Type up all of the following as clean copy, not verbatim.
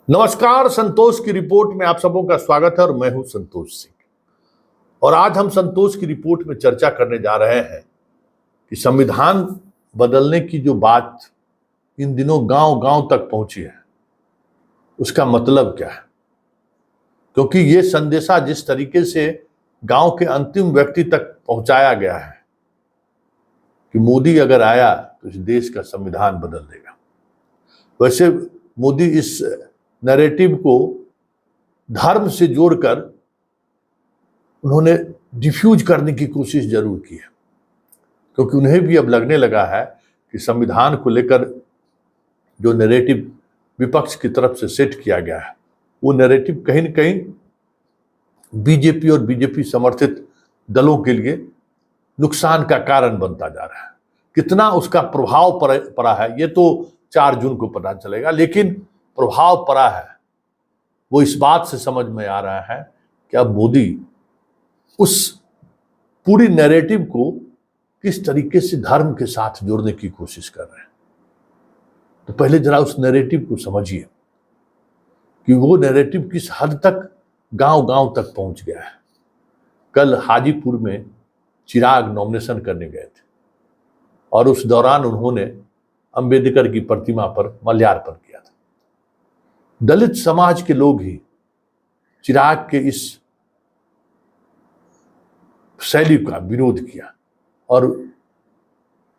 नमस्कार, संतोष की रिपोर्ट में आप सबों का स्वागत है और मैं हूं संतोष सिंह। और आज हम संतोष की रिपोर्ट में चर्चा करने जा रहे हैं कि संविधान बदलने की जो बात इन दिनों गांव-गांव तक पहुंची है, उसका मतलब क्या है। क्योंकि ये संदेशा जिस तरीके से गांव के अंतिम व्यक्ति तक पहुंचाया गया है कि मोदी अगर आया तो इस देश का संविधान बदल देगा। वैसे मोदी इस नैरेटिव को धर्म से जोड़कर उन्होंने डिफ्यूज करने की कोशिश जरूर की है, क्योंकि उन्हें भी अब लगने लगा है कि संविधान को लेकर जो नैरेटिव विपक्ष की तरफ से सेट किया गया है, वो नैरेटिव कहीं न कहीं बीजेपी और बीजेपी समर्थित दलों के लिए नुकसान का कारण बनता जा रहा है। कितना उसका प्रभाव पड़ा है ये तो 4 जून को पता चलेगा, लेकिन प्रभाव पड़ा है वो इस बात से समझ में आ रहा है कि अब मोदी उस पूरी नैरेटिव को किस तरीके से धर्म के साथ जोड़ने की कोशिश कर रहे हैं। तो पहले जरा उस नैरेटिव को समझिए कि वो नैरेटिव किस हद तक गांव-गांव तक पहुंच गया है। कल हाजीपुर में चिराग नॉमिनेशन करने गए थे और उस दौरान उन्होंने अंबेडकर की प्रतिमा पर माल्यार्पण किया था। दलित समाज के लोग ही चिराग के इस शैली का विरोध किया और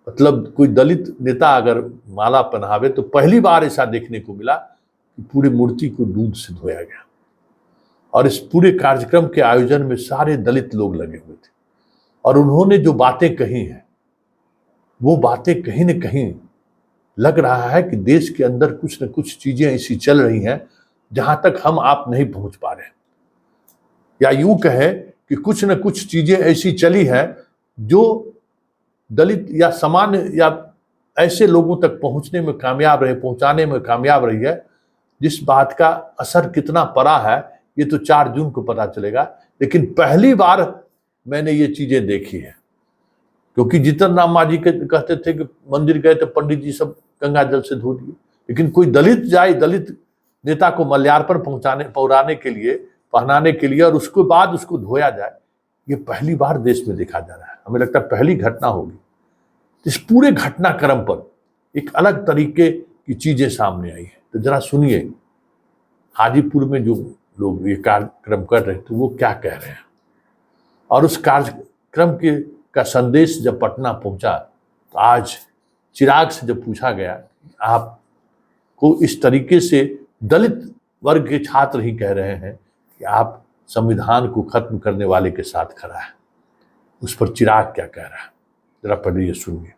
मतलब कोई दलित नेता अगर माला पहनावे तो पहली बार ऐसा देखने को मिला कि पूरी मूर्ति को दूध से धोया गया। और इस पूरे कार्यक्रम के आयोजन में सारे दलित लोग लगे हुए थे और उन्होंने जो बातें कही हैं वो बातें कहीं न कहीं लग रहा है कि देश के अंदर कुछ न कुछ चीजें ऐसी चल रही हैं जहां तक हम आप नहीं पहुंच पा रहे, या यूं कहें कि कुछ न कुछ चीजें ऐसी चली है जो दलित या सामान्य या ऐसे लोगों तक पहुंचाने में कामयाब रही है, जिस बात का असर कितना पड़ा है ये तो 4 जून को पता चलेगा। लेकिन पहली बार मैंने ये चीजें देखी है, क्योंकि जीतन राम मांझी कहते थे कि मंदिर गए तो पंडित जी सब गंगा जल से धो दिए, लेकिन कोई दलित जाए दलित नेता को माल्यार्पण पहनाने के लिए और उसके बाद उसको धोया जाए, ये पहली बार देश में देखा जा रहा है। हमें लगता है पहली घटना होगी। इस पूरे घटनाक्रम पर एक अलग तरीके की चीजें सामने आई है। तो जरा सुनिए हाजीपुर में जो लोग ये कार्यक्रम कर रहे थे वो क्या कह रहे हैं, और उस कार्यक्रम का संदेश जब पटना पहुंचा तो आज चिराग से जब पूछा गया आपको इस तरीके से दलित वर्ग के छात्र ही कह रहे हैं कि आप संविधान को खत्म करने वाले के साथ खड़ा है, उस पर चिराग क्या कह रहा है जरा पहले ये सुनिए।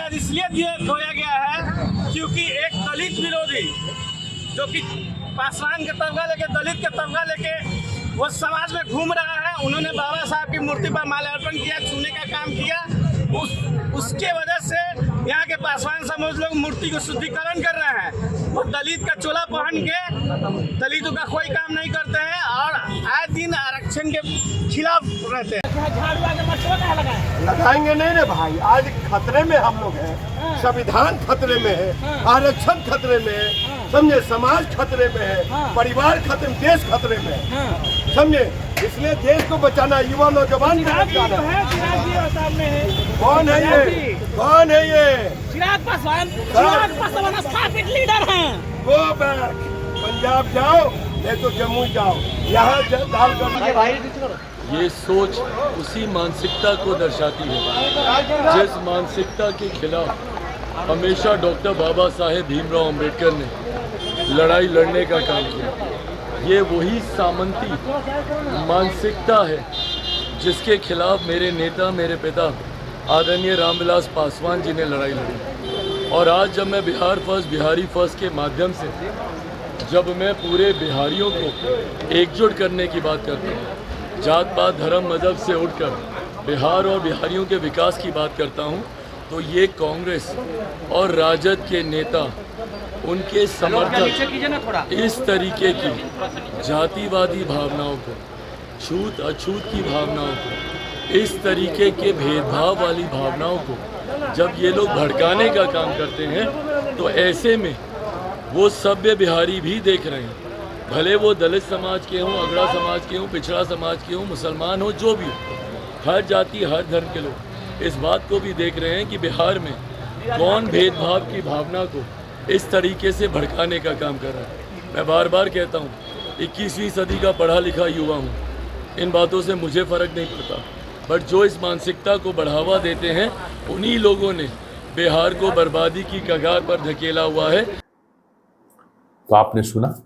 इसलिए धोया गया है क्योंकि एक दलित विरोधी जो कि पासवान के तबका लेके दलित के तबका लेके वो समाज में घूम रहा है, उन्होंने बाबा साहब की मूर्ति पर माल्यार्पण किया, छूने का काम किया। उसके वजह से यहाँ के पासवान समाज लोग मूर्ति को शुद्धिकरण कर रहे हैं। वो दलित का चोला पहन के दलितों का कोई काम नहीं करते हैं और आए दिन आरक्षण के खिलाफ रहते हैं। लगाएंगे नहीं रे भाई, आज खतरे में हम लोग हैं, संविधान खतरे में है, आरक्षण खतरे में है, समझे, समाज खतरे में है, परिवार खतरे में, देश खतरे में है, समझे। इसलिए देश को बचाना युवा नौजवान कौन है ये? कौन है ये? चिराग पासवान स्थापित लीडर हैं। गो बैक, पंजाब जाओ नहीं तो जम्मू जाओ, यहाँ ये सोच उसी मानसिकता को दर्शाती है जिस मानसिकता के खिलाफ हमेशा डॉक्टर बाबा साहेब भीमराव अंबेडकर ने लड़ाई लड़ने का काम किया। ये वही सामंती मानसिकता है जिसके खिलाफ मेरे नेता, मेरे पिता आदरणीय रामविलास पासवान जी ने लड़ाई लड़ी। और आज जब मैं बिहार फर्स्ट, बिहारी फर्स्ट के माध्यम से जब मैं पूरे बिहारियों को एकजुट करने की बात करता हूँ, जात पात धर्म मजहब से उठकर बिहार और बिहारियों के विकास की बात करता हूँ, तो ये कांग्रेस और राजद के नेता, उनके समर्थक इस तरीके की जातिवादी भावनाओं को, छूत अछूत की भावनाओं को, इस तरीके के भेदभाव वाली भावनाओं को जब ये लोग भड़काने का काम करते हैं, तो ऐसे में वो सभ्य बिहारी भी देख रहे हैं, भले वो दलित समाज के हों, अगड़ा समाज के हों, पिछड़ा समाज के हों, मुसलमान हो, जो भी हो, हर जाति हर धर्म के लोग इस बात को भी देख रहे हैं कि बिहार में कौन भेदभाव की भावना को इस तरीके से भड़काने का काम कर रहा है। मैं बार बार कहता हूँ, 21वीं सदी का पढ़ा लिखा युवा हूँ, इन बातों से मुझे फ़र्क नहीं पड़ता, बट जो इस मानसिकता को बढ़ावा देते हैं, उन्हीं लोगों ने बिहार को बर्बादी की कगार पर धकेला हुआ है। तो आपने सुना,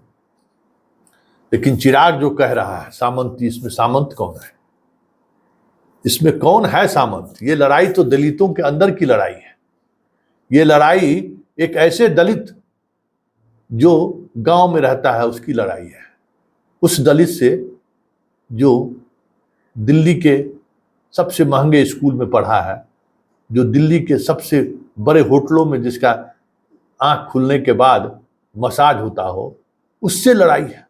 लेकिन चिराग जो कह रहा है सामंती, इसमें सामंत कौन है? इसमें कौन है सामंत? ये लड़ाई तो दलितों के अंदर की लड़ाई है। ये लड़ाई एक ऐसे दलित जो गांव में रहता है उसकी लड़ाई है, उस दलित से जो दिल्ली के सबसे महंगे स्कूल में पढ़ा है, जो दिल्ली के सबसे बड़े होटलों में जिसका आंख खुलने के बाद मसाज होता हो, उससे लड़ाई है।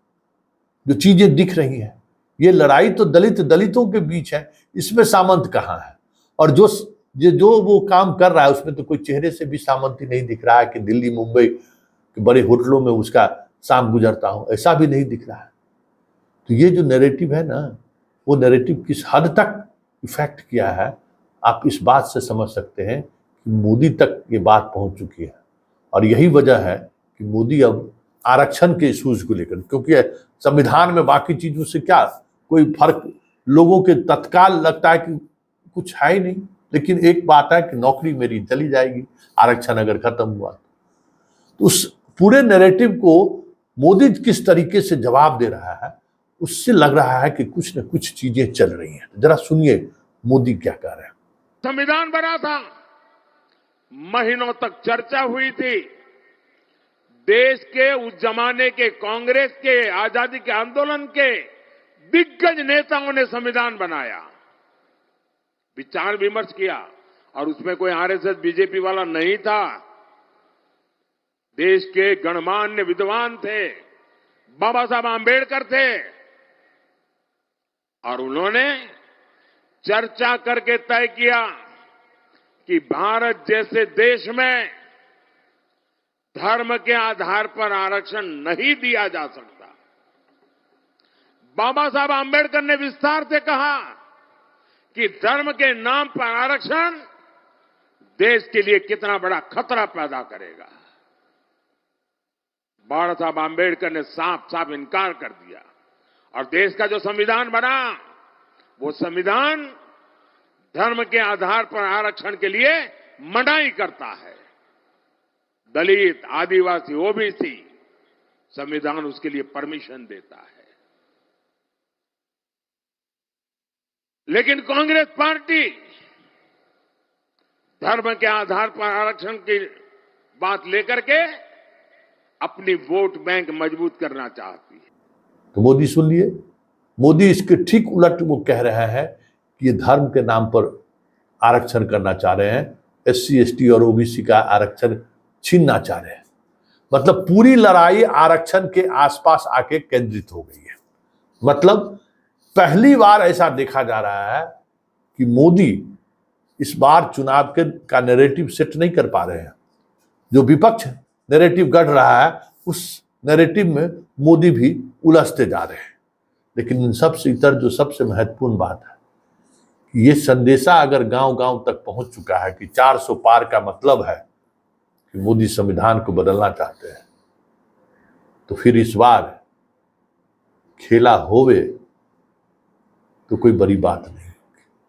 जो चीजें दिख रही हैं, ये लड़ाई तो दलितों के बीच है, इसमें सामंत कहाँ है? और जो वो काम कर रहा है उसमें तो कोई चेहरे से भी सामंती नहीं दिख रहा है कि दिल्ली मुंबई के बड़े होटलों में उसका शाम गुजरता हो, ऐसा भी नहीं दिख रहा है। तो ये जो नैरेटिव है ना, वो नैरेटिव किस हद तक इफेक्ट किया है, आप इस बात से समझ सकते हैं कि मोदी तक ये बात पहुंच चुकी है। और यही वजह है कि मोदी अब आरक्षण के इश्यूज को लेकर, क्योंकि संविधान में बाकी चीजों से क्या कोई फर्क लोगों के तत्काल लगता है कि कुछ है ही नहीं, लेकिन एक बात है कि नौकरी मेरी चली जाएगी आरक्षण अगर खत्म हुआ। तो उस पूरे नैरेटिव को मोदी किस तरीके से जवाब दे रहा है, उससे लग रहा है कि कुछ न कुछ चीजें चल रही हैं। जरा सुनिए मोदी क्या कह रहे हैं। संविधान बना था, महीनों तक चर्चा हुई थी, देश के उस जमाने के कांग्रेस के आजादी के आंदोलन के दिग्गज नेताओं ने संविधान बनाया, विचार विमर्श किया, और उसमें कोई आरएसएस बीजेपी वाला नहीं था। देश के गणमान्य विद्वान थे, बाबा साहब आंबेडकर थे, और उन्होंने चर्चा करके तय किया कि भारत जैसे देश में धर्म के आधार पर आरक्षण नहीं दिया जा सकता। बाबा साहब आंबेडकर ने विस्तार से कहा कि धर्म के नाम पर आरक्षण देश के लिए कितना बड़ा खतरा पैदा करेगा। बाबा साहब आंबेडकर ने साफ साफ इनकार कर दिया, और देश का जो संविधान बना, वो संविधान धर्म के आधार पर आरक्षण के लिए मनाही करता है। दलित, आदिवासी, ओबीसी, संविधान उसके लिए परमिशन देता है। लेकिन कांग्रेस पार्टी धर्म के आधार पर आरक्षण की बात लेकर के अपनी वोट बैंक मजबूत करना चाहती है। तो मोदी सुन लिए, मोदी इसके ठीक उलट वो कह रहा है कि ये धर्म के नाम पर आरक्षण करना चाह रहे हैं, एससी एसटी और ओबीसी का आरक्षण छीनना चाह रहे हैं। मतलब पूरी लड़ाई आरक्षण के आसपास आके केंद्रित हो गई है। मतलब पहली बार ऐसा देखा जा रहा है कि मोदी इस बार चुनाव का नैरेटिव सेट नहीं कर पा रहे हैं। जो विपक्ष नैरेटिव गढ़ रहा है, उस नैरेटिव में मोदी भी उलझते जा रहे हैं। लेकिन इन सबसे इतर जो सबसे महत्वपूर्ण बात है कि ये संदेशा अगर गांव-गांव तक पहुंच चुका है कि 400 पार का मतलब है कि मोदी संविधान को बदलना चाहते हैं, तो फिर इस बार खेला होवे तो कोई बड़ी बात नहीं।